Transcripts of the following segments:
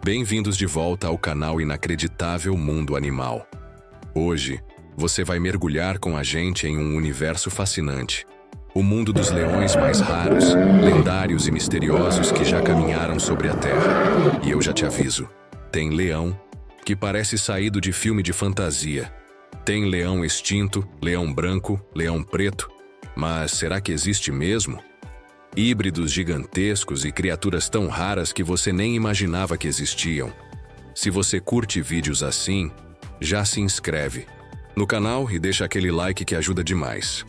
Bem-vindos de volta ao canal Inacreditável Mundo Animal. Hoje, você vai mergulhar com a gente em um universo fascinante. O mundo dos leões mais raros, lendários e misteriosos que já caminharam sobre a Terra. E eu já te aviso, tem leão que parece saído de filme de fantasia. Tem leão extinto, leão branco, leão preto. Mas será que existe mesmo? Híbridos gigantescos e criaturas tão raras que você nem imaginava que existiam. Se você curte vídeos assim, já se inscreve no canal e deixa aquele like que ajuda demais.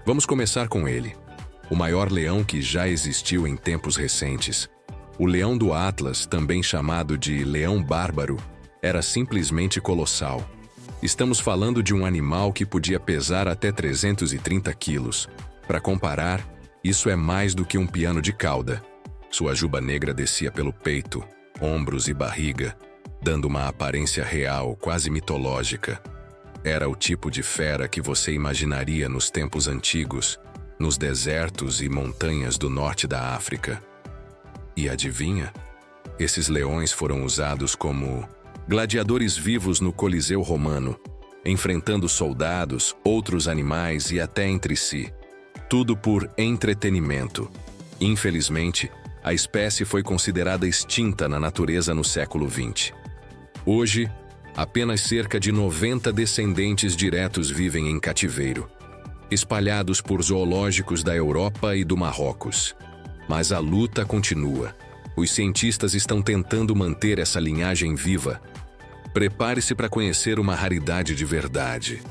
Vamos começar com ele, o maior leão que já existiu em tempos recentes. O leão do Atlas, também chamado de leão bárbaro, era simplesmente colossal. Estamos falando de um animal que podia pesar até 330 quilos. Para comparar, isso é mais do que um piano de cauda. Sua juba negra descia pelo peito, ombros e barriga, dando uma aparência real, quase mitológica. Era o tipo de fera que você imaginaria nos tempos antigos, nos desertos e montanhas do norte da África. E adivinha? Esses leões foram usados como gladiadores vivos no Coliseu Romano, enfrentando soldados, outros animais e até entre si. Tudo por entretenimento. Infelizmente, a espécie foi considerada extinta na natureza no século XX. Hoje, apenas cerca de 90 descendentes diretos vivem em cativeiro, espalhados por zoológicos da Europa e do Marrocos. Mas a luta continua. Os cientistas estão tentando manter essa linhagem viva. Prepare-se para conhecer uma raridade de verdade.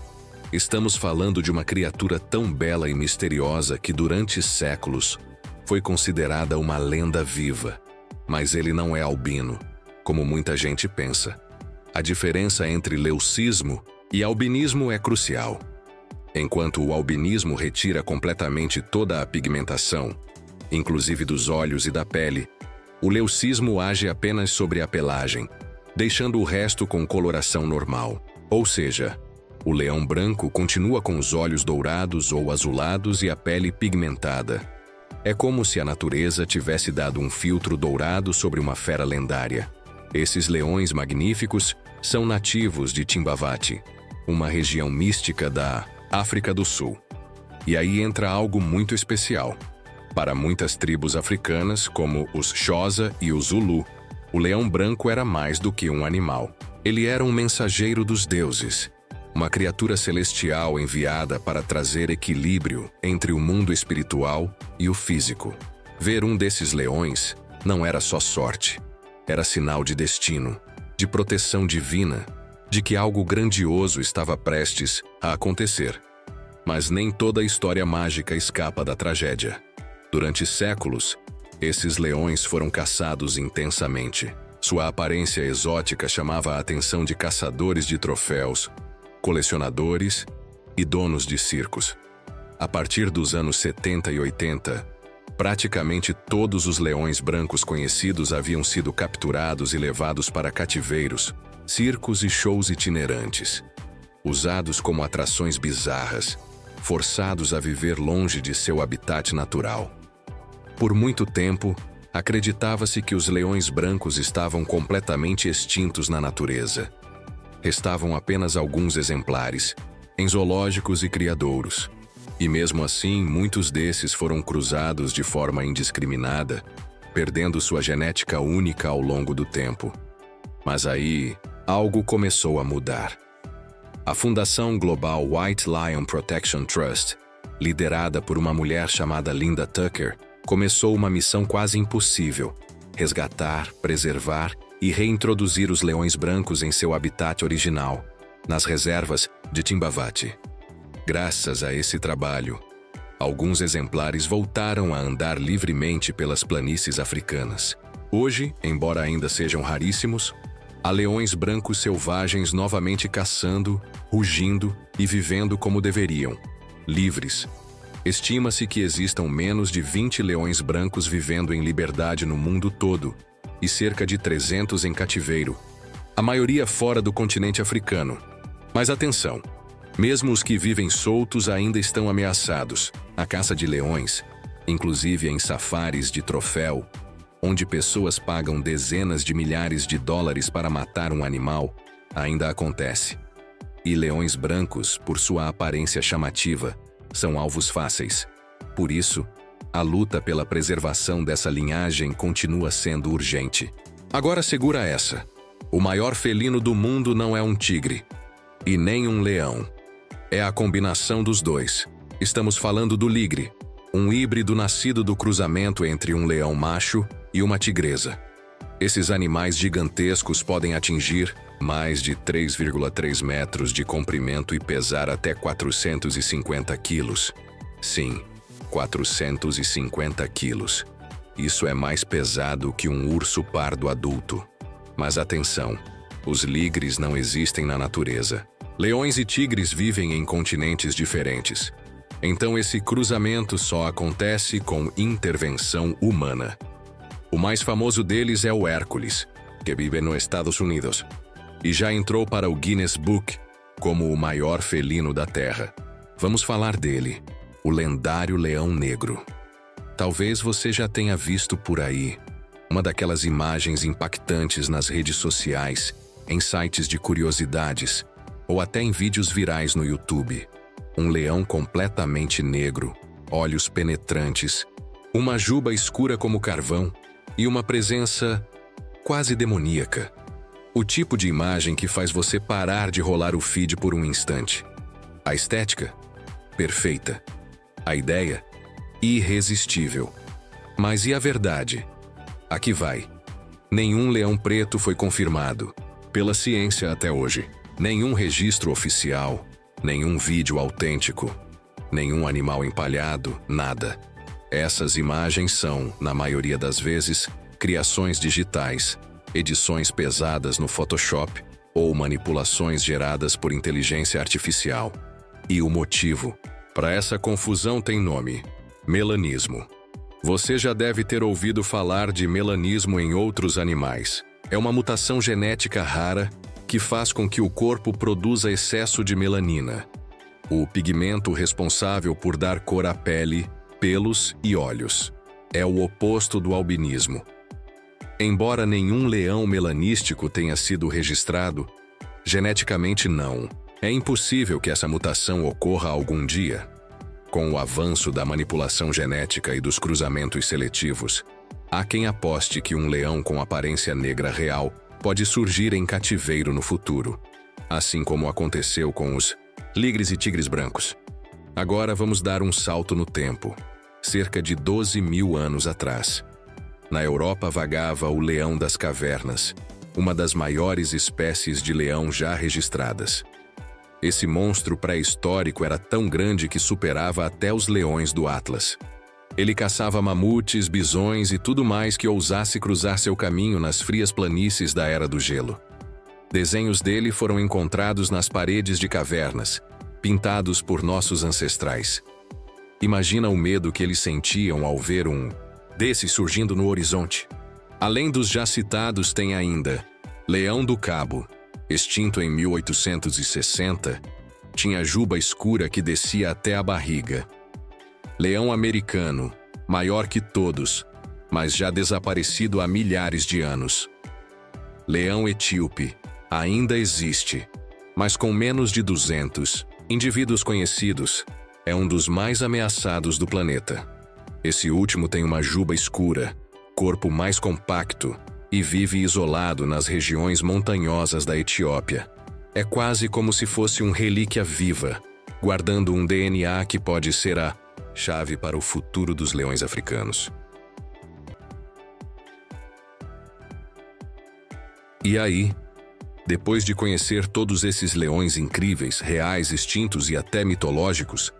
Estamos falando de uma criatura tão bela e misteriosa que durante séculos foi considerada uma lenda viva. Mas ele não é albino, como muita gente pensa. A diferença entre leucismo e albinismo é crucial. Enquanto o albinismo retira completamente toda a pigmentação, inclusive dos olhos e da pele, o leucismo age apenas sobre a pelagem, deixando o resto com coloração normal. Ou seja, o leão branco continua com os olhos dourados ou azulados e a pele pigmentada. É como se a natureza tivesse dado um filtro dourado sobre uma fera lendária. Esses leões magníficos são nativos de Timbavati, uma região mística da África do Sul. E aí entra algo muito especial. Para muitas tribos africanas, como os Xhosa e os Zulu, o leão branco era mais do que um animal. Ele era um mensageiro dos deuses, uma criatura celestial enviada para trazer equilíbrio entre o mundo espiritual e o físico. Ver um desses leões não era só sorte, era sinal de destino, de proteção divina, de que algo grandioso estava prestes a acontecer. Mas nem toda história mágica escapa da tragédia. Durante séculos, esses leões foram caçados intensamente. Sua aparência exótica chamava a atenção de caçadores de troféus, colecionadores e donos de circos. A partir dos anos 70 e 80, praticamente todos os leões brancos conhecidos haviam sido capturados e levados para cativeiros, circos e shows itinerantes, usados como atrações bizarras, forçados a viver longe de seu habitat natural. Por muito tempo, acreditava-se que os leões brancos estavam completamente extintos na natureza. Restavam apenas alguns exemplares, em zoológicos e criadouros. E mesmo assim, muitos desses foram cruzados de forma indiscriminada, perdendo sua genética única ao longo do tempo. Mas aí, algo começou a mudar. A Fundação Global White Lion Protection Trust, liderada por uma mulher chamada Linda Tucker, começou uma missão quase impossível: resgatar, preservar e reintroduzir os leões brancos em seu habitat original, nas reservas de Timbavati. Graças a esse trabalho, alguns exemplares voltaram a andar livremente pelas planícies africanas. Hoje, embora ainda sejam raríssimos, há leões brancos selvagens novamente caçando, rugindo e vivendo como deveriam, livres. Estima-se que existam menos de 20 leões brancos vivendo em liberdade no mundo todo e cerca de 300 em cativeiro, a maioria fora do continente africano. Mas atenção, mesmo os que vivem soltos ainda estão ameaçados. A caça de leões inclusive em safaris de troféu, onde pessoas pagam dezenas de milhares de dólares para matar um animal, ainda acontece. E leões brancos, por sua aparência chamativa, são alvos fáceis. Por isso, a luta pela preservação dessa linhagem continua sendo urgente. Agora segura essa. O maior felino do mundo não é um tigre, e nem um leão. É a combinação dos dois. Estamos falando do ligre, um híbrido nascido do cruzamento entre um leão macho e uma tigresa. Esses animais gigantescos podem atingir mais de 3,3 metros de comprimento e pesar até 450 quilos. Sim, 450 quilos. Isso é mais pesado que um urso pardo adulto. Mas atenção, os ligres não existem na natureza. Leões e tigres vivem em continentes diferentes. Então esse cruzamento só acontece com intervenção humana. O mais famoso deles é o Hércules, que vive nos Estados Unidos, e já entrou para o Guinness Book como o maior felino da Terra. Vamos falar dele, o lendário leão negro. Talvez você já tenha visto por aí uma daquelas imagens impactantes nas redes sociais, em sites de curiosidades, ou até em vídeos virais no YouTube. Um leão completamente negro, olhos penetrantes, uma juba escura como carvão e uma presença quase demoníaca. O tipo de imagem que faz você parar de rolar o feed por um instante. A estética? Perfeita. A ideia? Irresistível. Mas e a verdade? Aqui vai. Nenhum leão preto foi confirmado, pela ciência até hoje. Nenhum registro oficial, nenhum vídeo autêntico, nenhum animal empalhado, nada. Essas imagens são, na maioria das vezes, criações digitais, edições pesadas no Photoshop ou manipulações geradas por inteligência artificial. E o motivo para essa confusão tem nome: melanismo. Você já deve ter ouvido falar de melanismo em outros animais. É uma mutação genética rara que faz com que o corpo produza excesso de melanina, o pigmento responsável por dar cor à pele, pelos e olhos. É o oposto do albinismo. Embora nenhum leão melanístico tenha sido registrado, geneticamente não. É impossível que essa mutação ocorra algum dia. Com o avanço da manipulação genética e dos cruzamentos seletivos, há quem aposte que um leão com aparência negra real pode surgir em cativeiro no futuro, assim como aconteceu com os ligres e tigres brancos. Agora vamos dar um salto no tempo, cerca de 12 mil anos atrás. Na Europa vagava o leão das cavernas, uma das maiores espécies de leão já registradas. Esse monstro pré-histórico era tão grande que superava até os leões do Atlas. Ele caçava mamutes, bisões e tudo mais que ousasse cruzar seu caminho nas frias planícies da Era do Gelo. Desenhos dele foram encontrados nas paredes de cavernas, pintados por nossos ancestrais. Imagina o medo que eles sentiam ao ver um desses surgindo no horizonte. Além dos já citados, tem ainda Leão do Cabo, extinto em 1860, tinha juba escura que descia até a barriga. Leão americano, maior que todos, mas já desaparecido há milhares de anos. Leão etíope, ainda existe, mas com menos de 200 indivíduos conhecidos, é um dos mais ameaçados do planeta. Esse último tem uma juba escura, corpo mais compacto e vive isolado nas regiões montanhosas da Etiópia. É quase como se fosse uma relíquia viva, guardando um DNA que pode ser a chave para o futuro dos leões africanos. E aí, depois de conhecer todos esses leões incríveis, reais, extintos e até mitológicos,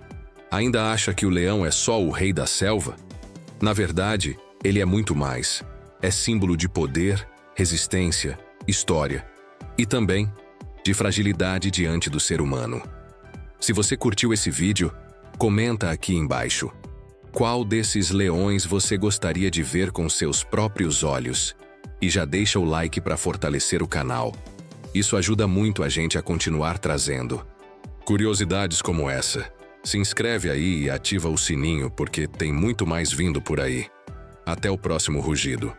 ainda acha que o leão é só o rei da selva? Na verdade, ele é muito mais. É símbolo de poder, resistência, história e também de fragilidade diante do ser humano. Se você curtiu esse vídeo, comenta aqui embaixo. Qual desses leões você gostaria de ver com seus próprios olhos? E já deixa o like para fortalecer o canal. Isso ajuda muito a gente a continuar trazendo curiosidades como essa. Se inscreve aí e ativa o sininho porque tem muito mais vindo por aí. Até o próximo rugido.